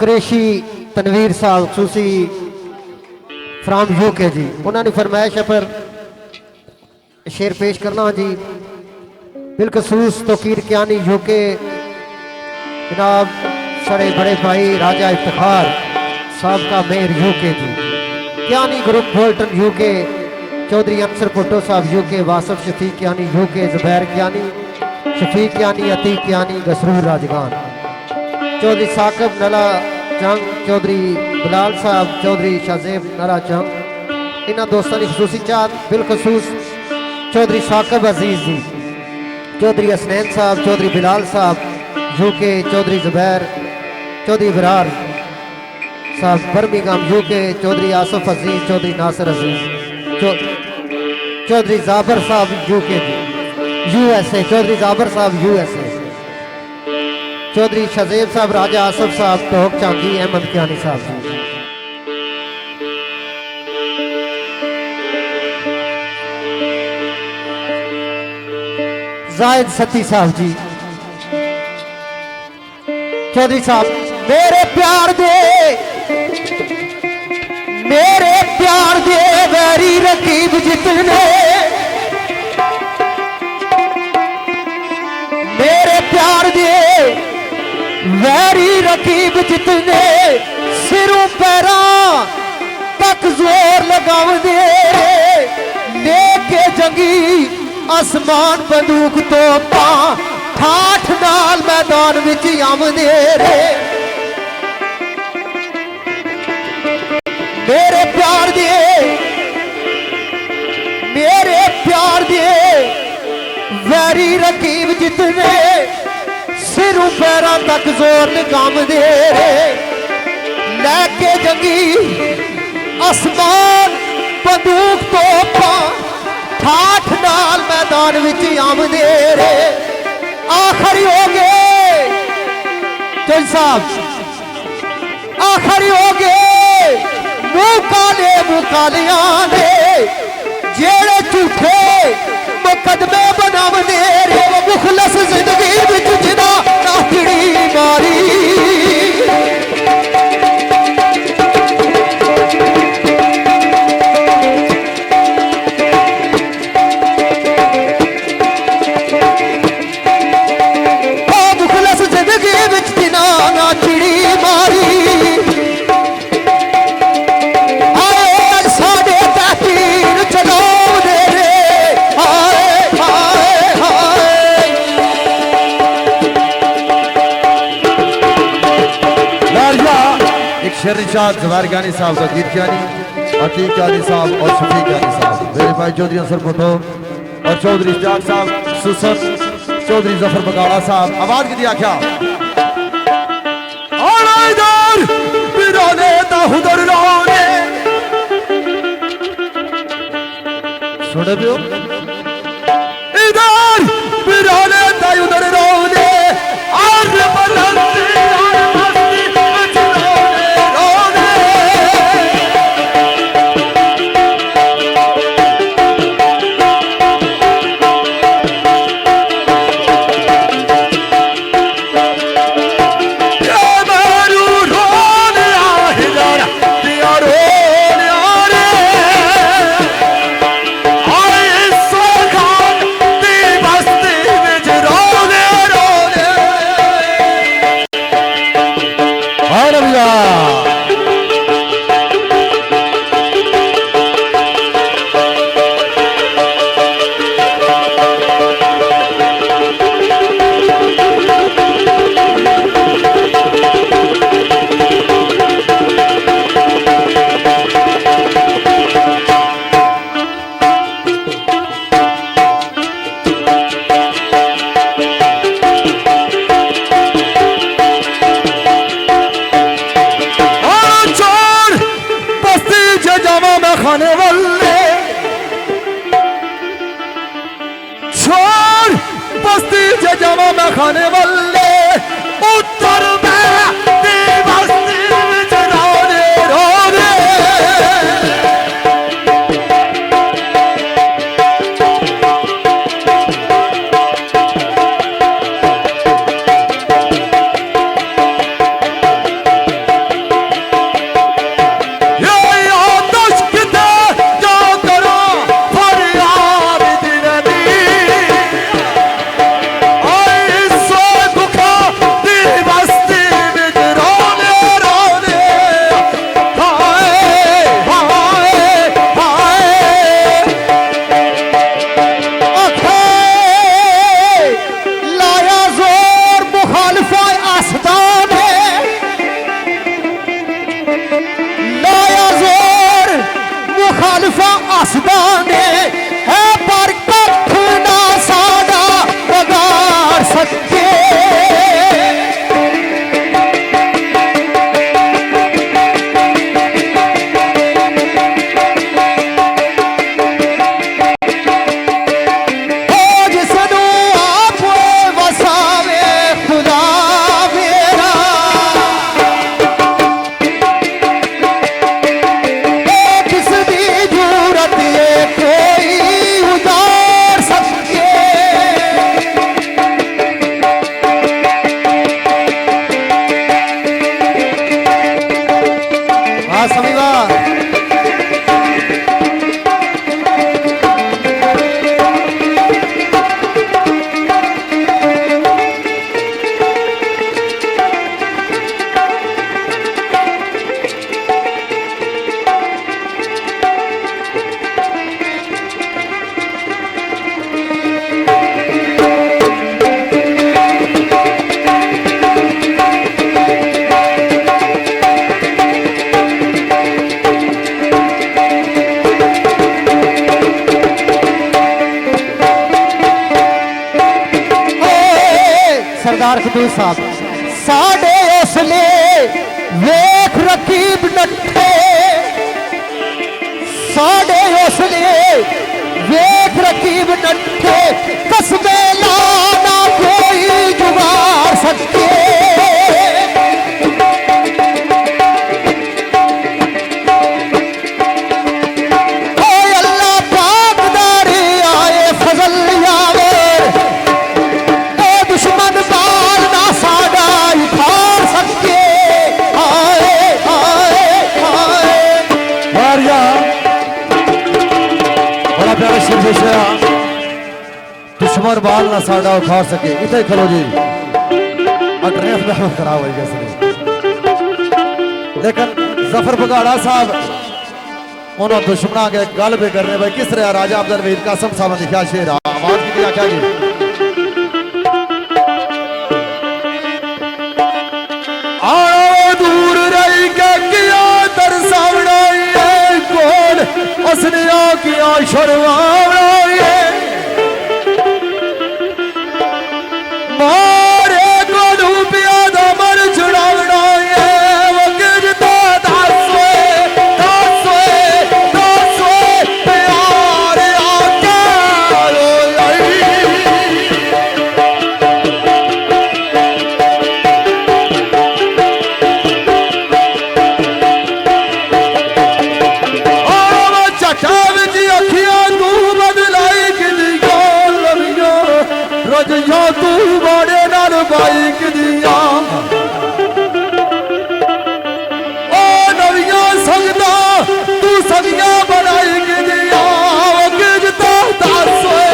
कुरैशी तनवीर साहब खूसी from UK जी, उन्होंने फरमाइश है पर शेर पेश करना जी। बिलखसूस तोकीर कियानी यूके जनाब साढ़े बड़े भाई राजा इफ्तिखार साहब का mayor UK ji, Kayani group Bolton UK, Chaudhry Ansar Bhutto sahab UK, Wasif Shafiq Kayani UK, Zubair Kayani, Shafiq Kayani, Atiq Kayani, Gasroor Rajgan, Chaudhry Saqib Nala Jang, Chaudhary Bilal साहब, चौधरी शाहजेब नला जंग, इन्होंने दोस्तों की खसूसी चाहत। बिलखसूस चौधरी साकब अजीज जी, चौधरी हसनैन साहब, चौधरी बिलाल साहब यूके, चौधरी जुबैर, चौधरी बरार साहब बर्मिंघम यूके, चौधरी आसफ अजीज, चौधरी नासिर अजीज, चौधरी जाबर साहब यूके जी यूएसए, चौधरी जाबर साहब यूएसए, चौधरी शहजेब साहब, राजा आसफ साहब, टोक चांदी, अहमद कियानी साहब जी, जाहिद सती साहब जी, चौधरी साहब मेरे प्यार दे वैरी रकीब जितने, मेरे प्यार दे वैरी रकीब जितने, सिरों पैरों तक जोर लगाव दे, लेके जंगी आसमान बंदूक तो पा, ठाठ नाल मैदान विच आमदे रे, मेरे प्यार दे वैरी रकीब जितने, सिरों पैरों तक जोर निकाम दे रे, लैके जंगी आसमान बंदूक तो पा, ठाठ नाल मैदान विच आमदे रे, आखिरी हो गए जज साहब, आखिरी हो गए मुकालियां दे, जेड़े झूठे मुकदमे बनावदे रे, मुखलस जिंदगी विच जिना नाहड़ी मारी, मुखलस जिंदगी विच जिना नाहड़ी मारी, शेरशाद जुबैर कियानी साहब, तकीर कियानी, अतीक कियानी साहब और शफीक कियानी साहब, मेरे भाई चौधरी अंसर भुट्टो और चौधरी इश्तियाक साहब सुसन, चौधरी जफर बगाड़ा साहब, आवाज की दिया क्या सुने भी हो इधर बिराने ता उधर रोने, और बलंदी खाने वाले उत्तर में बस्ती विच रोने रोने, सरदार खदूस साहब साडे उसले वेख रकीब नट्ठे साडे उसले वेख रकीब नट्ठे कसबे लाना कोई जुगाड़ सके दुश्मन बाल ना साडा उखाड़ सके इतने खलो जी अड्रेस में खराब हो गया लेकिन जफर बगाड़ा साहब उन्होंने दुश्मना के गल भी करने भाई किस तरह राजा अब्दुल वीर कासम साहब ने लिखा शेर आवाज की आख्या जी आओ दूर रही के किया तरसावना कोल उसने आ किया शर्मावना मारे को डूबिया दमर छुड़ावना वो गिरता दासोए प्यार आके रजिया तू बड़े नाल बाइक दिया ओ नविया संगदा तू सदिया बनाई के दिया गिरता दासोए